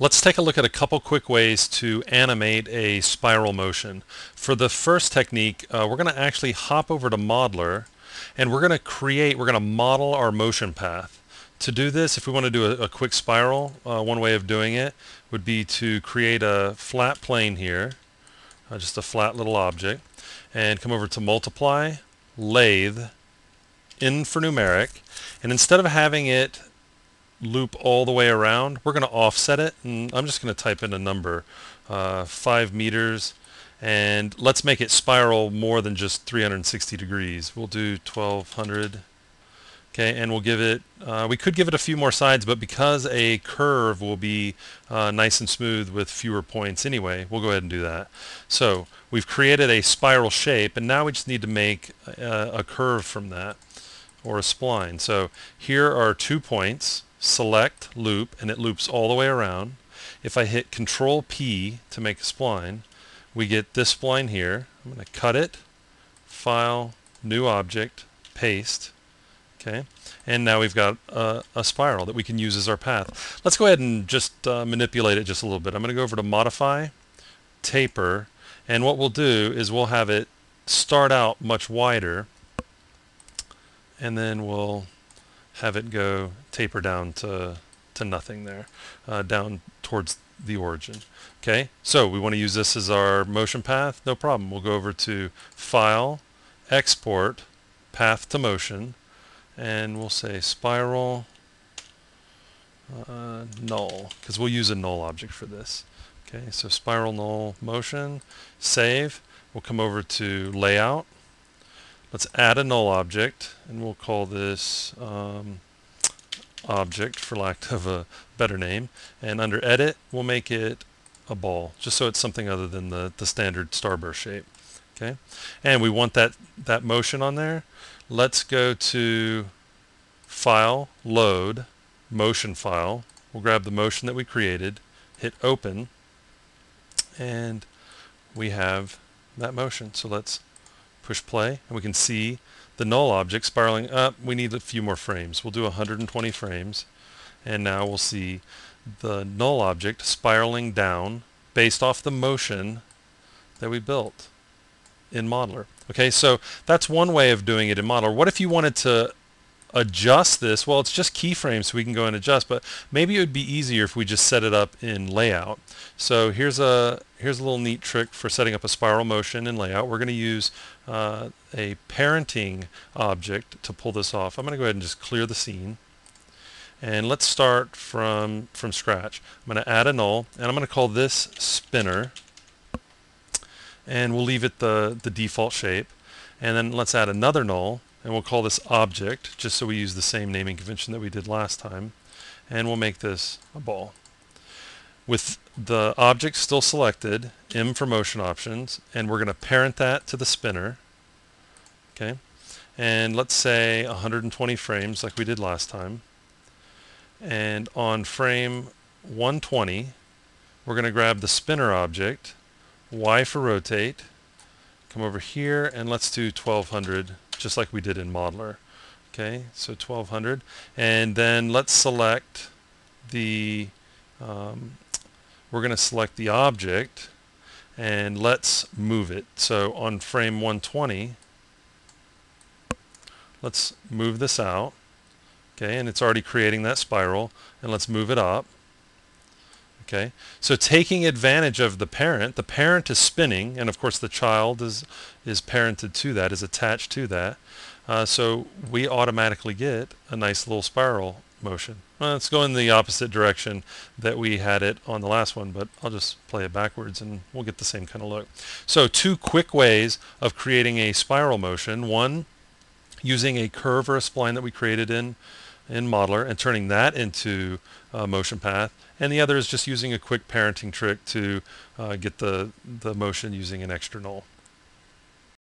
Let's take a look at a couple quick ways to animate a spiral motion. For the first technique, we're going to actually hop over to Modeler and we're going to model our motion path. To do this, if we want to do a quick spiral, one way of doing it would be to create a flat plane here, just a flat little object, and come over to Multiply, Lathe, N for numeric, and instead of having it loop all the way around, we're going to offset it, and I'm just going to type in a number, 5 meters, and let's make it spiral more than just 360 degrees. We'll do 1200. Okay, and we'll give it, we could give it a few more sides, but because a curve will be nice and smooth with fewer points anyway, we'll go ahead and do that. So we've created a spiral shape, and now we just need to make a curve from that, or a spline. So here are 2 points. Select loop, and it loops all the way around. If I hit Control P to make a spline, we get this spline here. I'm going to cut it, File, New Object, Paste. Okay, and now we've got a spiral that we can use as our path. Let's go ahead and just manipulate it just a little bit. I'm going to go over to Modify, Taper, and what we'll do is we'll have it start out much wider, and then we'll have it go taper down to nothing there, down towards the origin. Okay, so we want to use this as our motion path. No problem. We'll go over to File, Export, Path to Motion, and we'll say Spiral Null, because we'll use a null object for this. Okay, so Spiral Null Motion, save. We'll come over to Layout. Let's add a null object, and we'll call this object, for lack of a better name. And under Edit, we'll make it a ball, just so it's something other than the standard starburst shape. Okay, and we want that motion on there. Let's go to File, Load, Motion File. We'll grab the motion that we created, hit Open, and we have that motion. So let's push play, and we can see the null object spiraling up. We need a few more frames. We'll do 120 frames, and now we'll see the null object spiraling down based off the motion that we built in Modeler. Okay, so that's one way of doing it in Modeler. What if you wanted to adjust this? Well, it's just keyframes, so we can go and adjust, but maybe it would be easier if we just set it up in Layout. So here's a little neat trick for setting up a spiral motion in Layout. We're going to use a parenting object to pull this off. I'm going to go ahead and just clear the scene, and let's start from scratch. I'm going to add a null, and I'm going to call this spinner, and we'll leave it the default shape. And then let's add another null, and we'll call this object, just so we use the same naming convention that we did last time, and we'll make this a ball. With the object still selected, M for motion options, and we're going to parent that to the spinner. Okay, and let's say 120 frames like we did last time. And on frame 120, we're going to grab the spinner object, Y for rotate, come over here, and let's do 1200, just like we did in Modeler. Okay, so 1200, and then let's select the we're going to select the object, and let's move it. So on frame 120, let's move this out. Okay, and it's already creating that spiral, and let's move it up. Okay, so taking advantage of the parent is spinning, and of course the child is parented to that, is attached to that. So we automatically get a nice little spiral motion. Well, let's go in the opposite direction that we had it on the last one, but I'll just play it backwards and we'll get the same kind of look. So 2 quick ways of creating a spiral motion. One, using a curve or a spline that we created in Modeler and turning that into a motion path, and the other is just using a quick parenting trick to get the motion using an extra null.